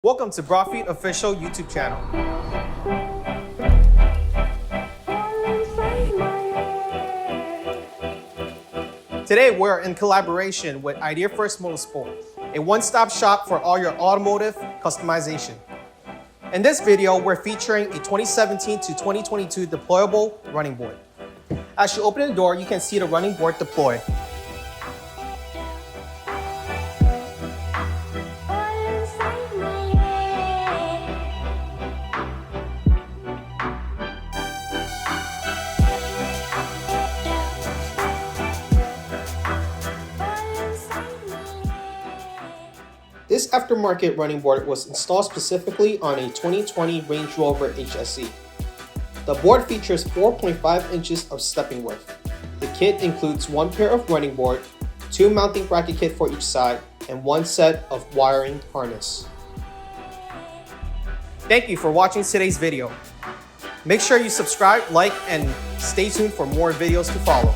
Welcome to Broadfeet official YouTube channel. Today we're in collaboration with Idea First Motorsport, a one-stop shop for all your automotive customization. In this video, we're featuring a 2017 to 2022 deployable running board. As you open the door, you can see the running board deploy. This aftermarket running board was installed specifically on a 2020 Range Rover HSE. The board features 4.5 inches of stepping width. The kit includes one pair of running board, two mounting bracket kit for each side, and one set of wiring harness. Thank you for watching today's video. Make sure you subscribe, like, and stay tuned for more videos to follow.